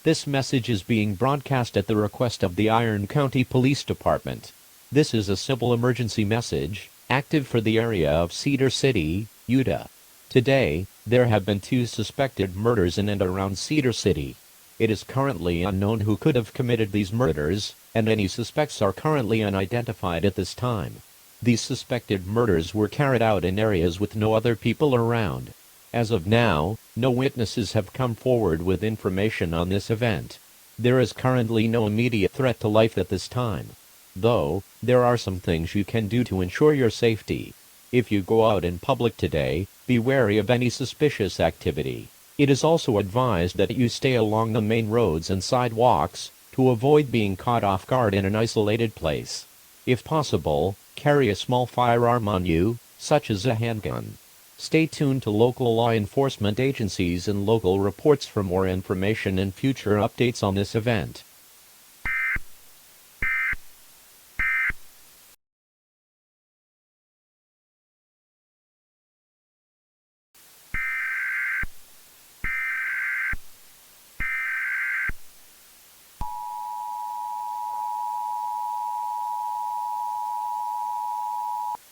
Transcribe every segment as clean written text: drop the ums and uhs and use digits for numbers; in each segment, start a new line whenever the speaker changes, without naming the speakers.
This message is being broadcast at the request of the Iron County Police Department. This is a civil emergency message, active for the area of Cedar City, Utah. Today, there have been 2 suspected murders in and around Cedar City. It is currently unknown who could have committed these murders, and any suspects are currently unidentified at this time. These suspected murders were carried out in areas with no other people around. As of now, no witnesses have come forward with information on this event. There is currently no immediate threat to life at this time. Though, there are some things you can do to ensure your safety. If you go out in public today, be wary of any suspicious activity. It is also advised that you stay along the main roads and sidewalks, to avoid being caught off guard in an isolated place. If possible, carry a small firearm on you, such as a handgun. Stay tuned to local law enforcement agencies and local reports for more information and future updates on this event.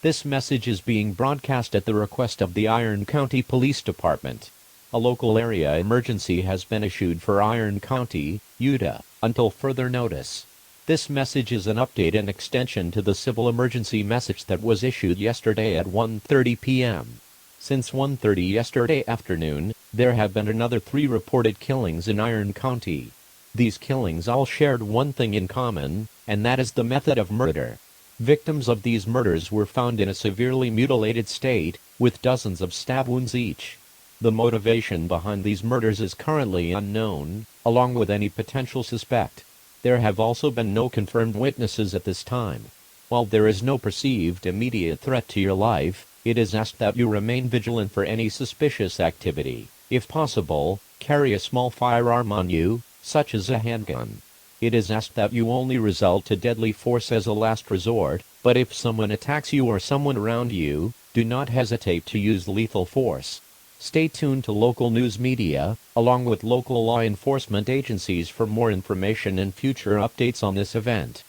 This message is being broadcast at the request of the Iron County Police Department. A local area emergency has been issued for Iron County, Utah, until further notice. This message is an update and extension to the civil emergency message that was issued yesterday at 1:30 p.m. Since 1:30 yesterday afternoon, there have been another 3 reported killings in Iron County. These killings all shared one thing in common, and that is the method of murder. Victims of these murders were found in a severely mutilated state, with dozens of stab wounds each. The motivation behind these murders is currently unknown, along with any potential suspect. There have also been no confirmed witnesses at this time. While there is no perceived immediate threat to your life, it is asked that you remain vigilant for any suspicious activity. If possible, carry a small firearm on you, such as a handgun. It is asked that you only resort to deadly force as a last resort, but if someone attacks you or someone around you, do not hesitate to use lethal force. Stay tuned to local news media, along with local law enforcement agencies for more information and future updates on this event.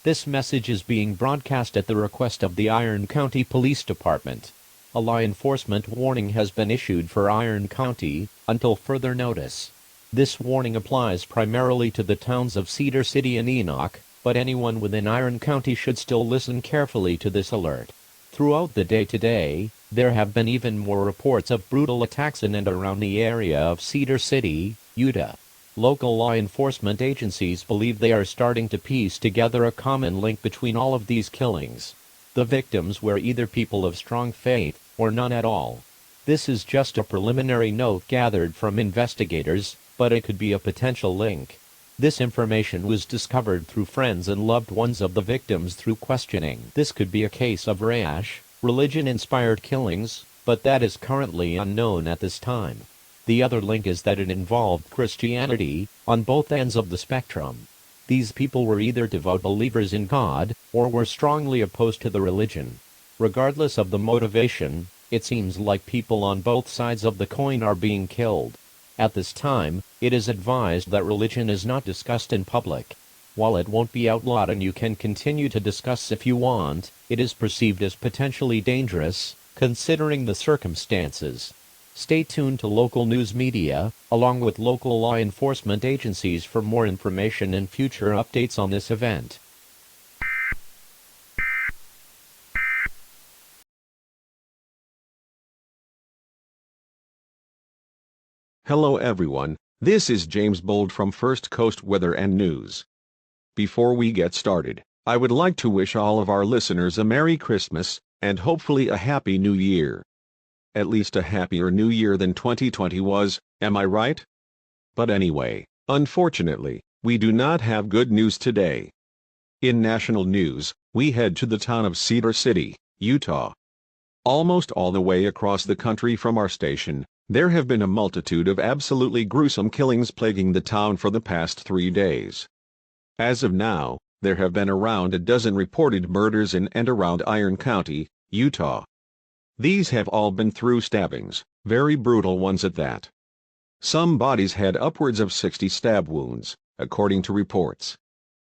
This message is being broadcast at the request of the Iron County Police Department. A law enforcement warning has been issued for Iron County, until further notice. This warning applies primarily to the towns of Cedar City and Enoch, but anyone within Iron County should still listen carefully to this alert. Throughout the day today, there have been even more reports of brutal attacks in and around the area of Cedar City, Utah. Local law enforcement agencies believe they are starting to piece together a common link between all of these killings. The victims were either people of strong faith, or none at all. This is just a preliminary note gathered from investigators, but it could be a potential link. This information was discovered through friends and loved ones of the victims through questioning. This could be a case of rash, religion-inspired killings, but that is currently unknown at this time. The other link is that it involved Christianity, on both ends of the spectrum. These people were either devout believers in God, or were strongly opposed to the religion. Regardless of the motivation, it seems like people on both sides of the coin are being killed. At this time, it is advised that religion is not discussed in public. While it won't be outlawed and you can continue to discuss if you want, it is perceived as potentially dangerous, considering the circumstances. Stay tuned to local news media, along with local law enforcement agencies for more information and future updates on this event.
Hello everyone, this is James Bold from First Coast Weather and News. Before we get started, I would like to wish all of our listeners a Merry Christmas, and hopefully a Happy New Year. At least a happier New Year than 2020 was, am I right? But anyway, unfortunately, we do not have good news today. In national news, we head to the town of Cedar City, Utah. Almost all the way across the country from our station, there have been a multitude of absolutely gruesome killings plaguing the town for the past 3 days. As of now, there have been around a dozen reported murders in and around Iron County, Utah. These have all been through stabbings, very brutal ones at that. Some bodies had upwards of 60 stab wounds, according to reports.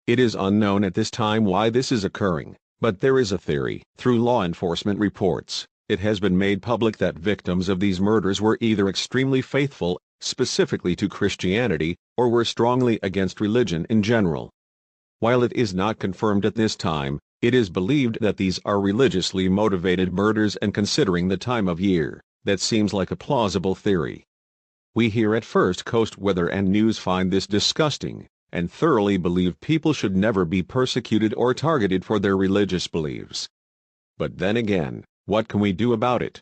It is unknown at this time why this is occurring, but there is a theory. Through law enforcement reports, it has been made public that victims of these murders were either extremely faithful, specifically to Christianity, or were strongly against religion in general. While it is not confirmed at this time, it is believed that these are religiously motivated murders, and considering the time of year, that seems like a plausible theory. We here at First Coast Weather and News find this disgusting, and thoroughly believe people should never be persecuted or targeted for their religious beliefs. But then again, what can we do about it?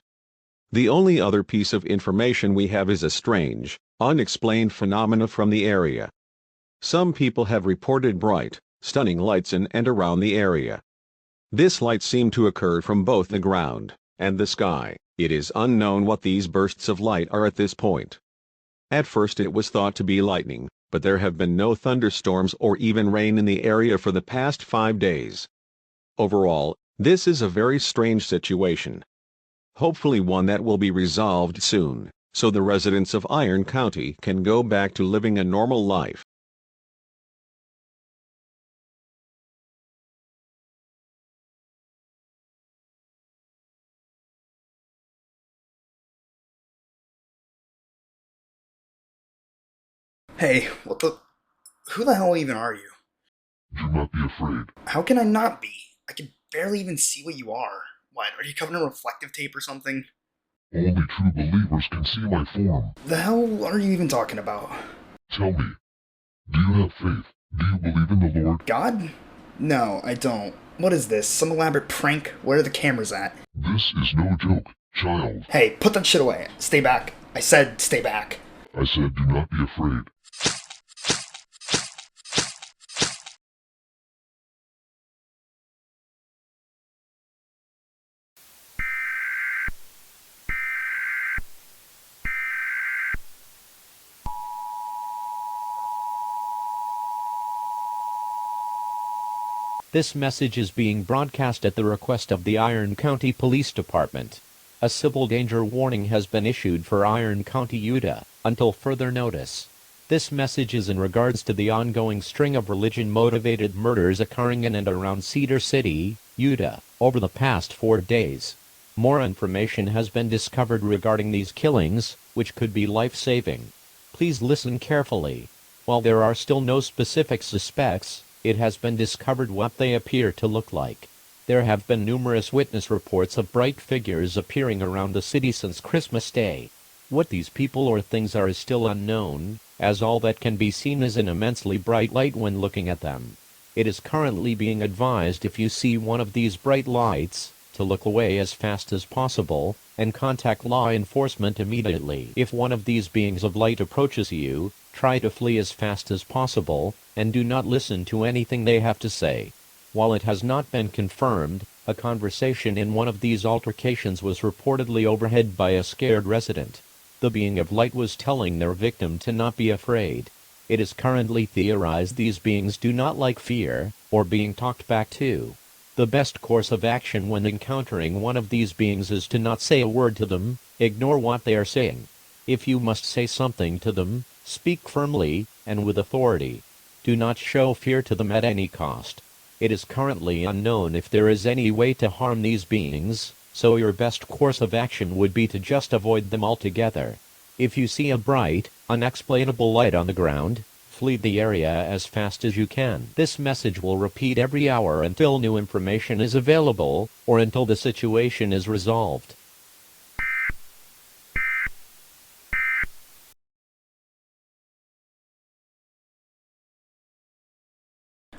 The only other piece of information we have is a strange, unexplained phenomena from the area. Some people have reported bright, stunning lights in and around the area. This light seemed to occur from both the ground and the sky. It is unknown what these bursts of light are at this point. At first it was thought to be lightning, but there have been no thunderstorms or even rain in the area for the past 5 days. Overall, this is a very strange situation. Hopefully one that will be resolved soon, so the residents of Iron County can go back to living a normal life.
Hey, who the hell even are you?
Do not be afraid.
How can I not be? I can barely even see what you are. What, are you covered in reflective tape or something?
Only true believers can see my form.
The hell are you even talking about?
Tell me, do you have faith? Do you believe in the Lord?
God? No, I don't. What is this? Some elaborate prank? Where are the cameras at?
This is no joke, child.
Hey, put that shit away. Stay back. I said stay back.
I said do not be afraid.
This message is being broadcast at the request of the Iron County Police Department. A civil danger warning has been issued for Iron County, Utah, until further notice. This message is in regards to the ongoing string of religion-motivated murders occurring in and around Cedar City, Utah, over the past 4 days. More information has been discovered regarding these killings, which could be life-saving. Please listen carefully. While there are still no specific suspects, it has been discovered what they appear to look like. There have been numerous witness reports of bright figures appearing around the city since Christmas Day. What these people or things are is still unknown, as all that can be seen is an immensely bright light when looking at them. It is currently being advised if you see one of these bright lights, to look away as fast as possible, and contact law enforcement immediately. If one of these beings of light approaches you, try to flee as fast as possible, and do not listen to anything they have to say. While it has not been confirmed, a conversation in one of these altercations was reportedly overheard by a scared resident. The being of light was telling their victim to not be afraid. It is currently theorized these beings do not like fear, or being talked back to. The best course of action when encountering one of these beings is to not say a word to them, ignore what they are saying. If you must say something to them, speak firmly, and with authority. Do not show fear to them at any cost. It is currently unknown if there is any way to harm these beings, so your best course of action would be to just avoid them altogether. If you see a bright, unexplainable light on the ground, flee the area as fast as you can. This message will repeat every hour until new information is available, or until the situation is resolved.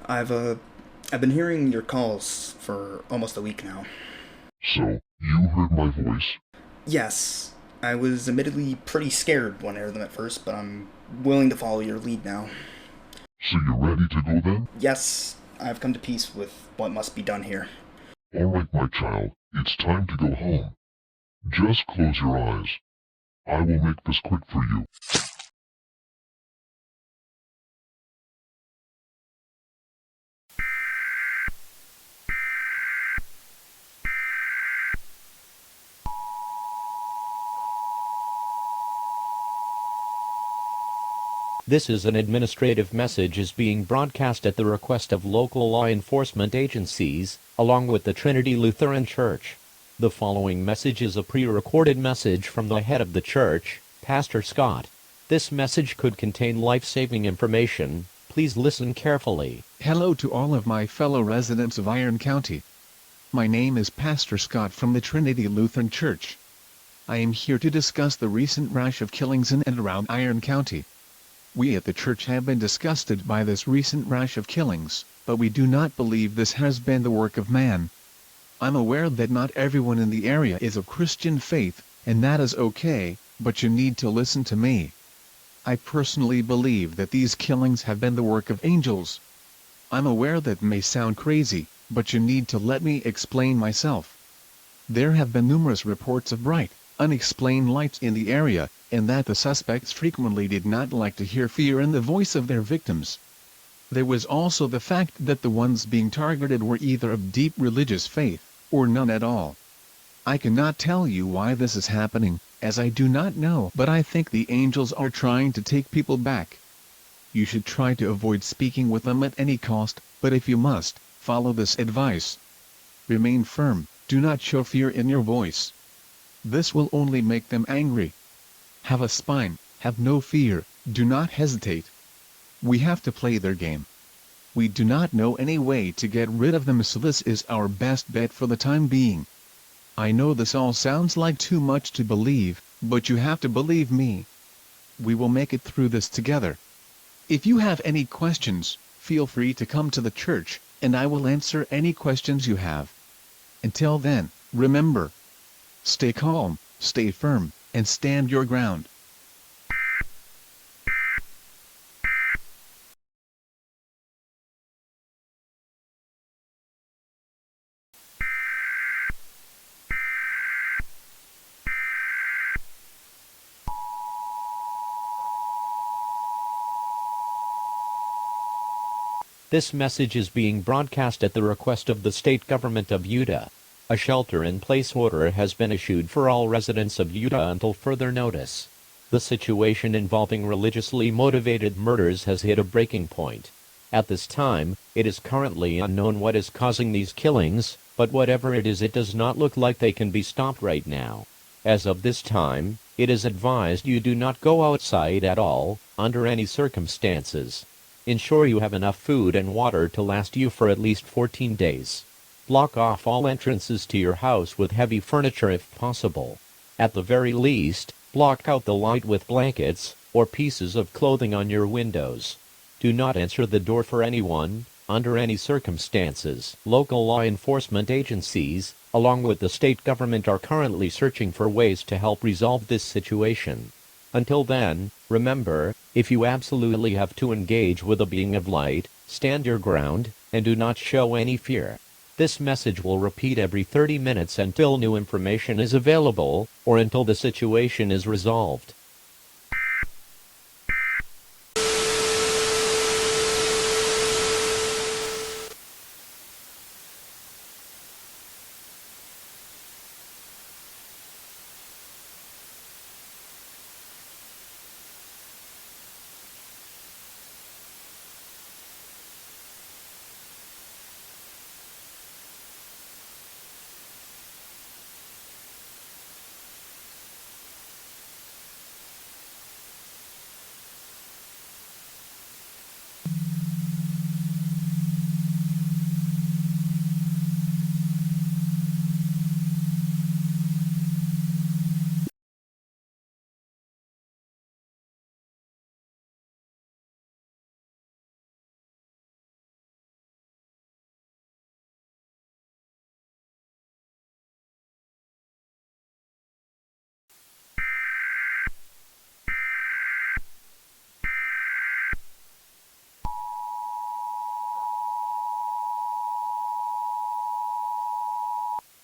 I've been hearing your calls for almost a week now.
So, you heard my voice?
Yes, I was admittedly pretty scared when I heard them at first, but I'm willing to follow your lead now.
So you're ready to go then?
Yes, I've come to peace with what must be done here.
Alright, my child. It's time to go home. Just close your eyes. I will make this quick for you.
This is an administrative message is being broadcast at the request of local law enforcement agencies, along with the Trinity Lutheran Church. The following message is a pre-recorded message from the head of the church, Pastor Scott. This message could contain life-saving information. Please listen carefully.
Hello to all of my fellow residents of Iron County. My name is Pastor Scott from the Trinity Lutheran Church. I am here to discuss the recent rash of killings in and around Iron County. We at the church have been disgusted by this recent rash of killings, but we do not believe this has been the work of man. I'm aware that not everyone in the area is of Christian faith, and that is okay, but you need to listen to me. I personally believe that these killings have been the work of angels. I'm aware that may sound crazy, but you need to let me explain myself. There have been numerous reports of bright, unexplained lights in the area, and that the suspects frequently did not like to hear fear in the voice of their victims. There was also the fact that the ones being targeted were either of deep religious faith, or none at all. I cannot tell you why this is happening, as I do not know, but I think the angels are trying to take people back. You should try to avoid speaking with them at any cost, but if you must, follow this advice. Remain firm, do not show fear in your voice. This will only make them angry. Have a spine, have no fear, do not hesitate. We have to play their game. We do not know any way to get rid of them, so this is our best bet for the time being. I know this all sounds like too much to believe, but you have to believe me. We will make it through this together. If you have any questions, feel free to come to the church, and I will answer any questions you have. Until then, remember, stay calm, stay firm, and stand your ground.
This message is being broadcast at the request of the state government of Utah. A shelter-in-place order has been issued for all residents of Utah until further notice. The situation involving religiously motivated murders has hit a breaking point. At this time, it is currently unknown what is causing these killings, but whatever it is, it does not look like they can be stopped right now. As of this time, it is advised you do not go outside at all, under any circumstances. Ensure you have enough food and water to last you for at least 14 days. Block off all entrances to your house with heavy furniture if possible. At the very least, block out the light with blankets or pieces of clothing on your windows. Do not answer the door for anyone, under any circumstances. Local law enforcement agencies, along with the state government, are currently searching for ways to help resolve this situation. Until then, remember, if you absolutely have to engage with a being of light, stand your ground, and do not show any fear. This message will repeat every 30 minutes until new information is available, or until the situation is resolved.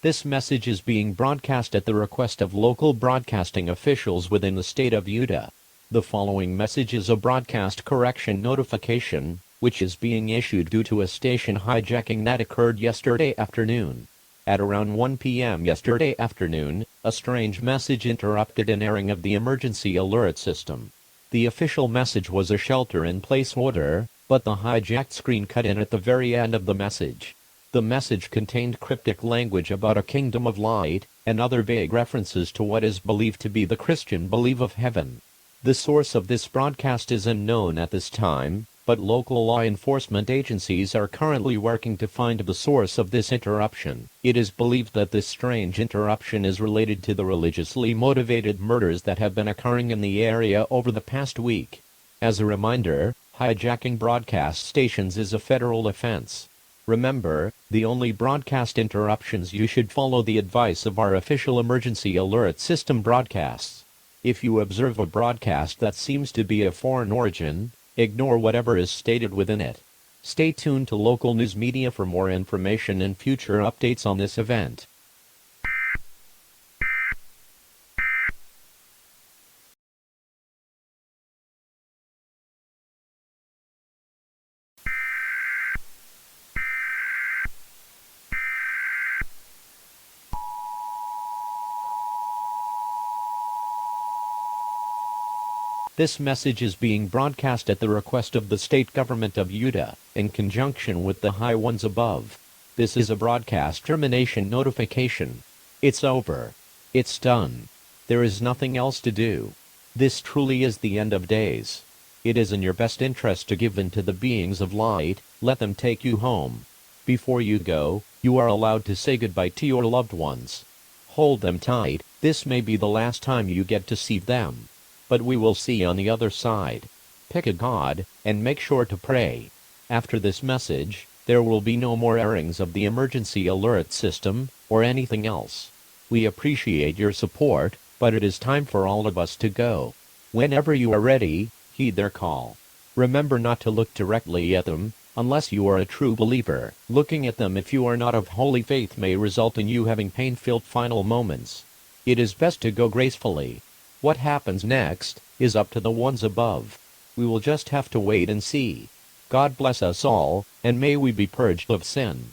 This message is being broadcast at the request of local broadcasting officials within the state of Utah. The following message is a broadcast correction notification, which is being issued due to a station hijacking that occurred yesterday afternoon. At around 1 p.m. yesterday afternoon, a strange message interrupted an airing of the emergency alert system. The official message was a shelter-in-place order, but the hijacked screen cut in at the very end of the message. The message contained cryptic language about a kingdom of light, and other vague references to what is believed to be the Christian belief of heaven. The source of this broadcast is unknown at this time, but local law enforcement agencies are currently working to find the source of this interruption. It is believed that this strange interruption is related to the religiously motivated murders that have been occurring in the area over the past week. As a reminder, hijacking broadcast stations is a federal offense. Remember, the only broadcast interruptions you should follow the advice of our official emergency alert system broadcasts. If you observe a broadcast that seems to be of foreign origin, ignore whatever is stated within it. Stay tuned to local news media for more information and future updates on this event. This message is being broadcast at the request of the state government of Utah, in conjunction with the high ones above. This is a broadcast termination notification. It's over. It's done. There is nothing else to do. This truly is the end of days. It is in your best interest to give in to the beings of light, let them take you home. Before you go, you are allowed to say goodbye to your loved ones. Hold them tight, this may be the last time you get to see them. But we will see on the other side. Pick a God, and make sure to pray. After this message, there will be no more airings of the emergency alert system, or anything else. We appreciate your support, but it is time for all of us to go. Whenever you are ready, heed their call. Remember not to look directly at them, unless you are a true believer. Looking at them if you are not of holy faith may result in you having pain-filled final moments. It is best to go gracefully. What happens next is up to the ones above. We will just have to wait and see. God bless us all, and may we be purged of sin.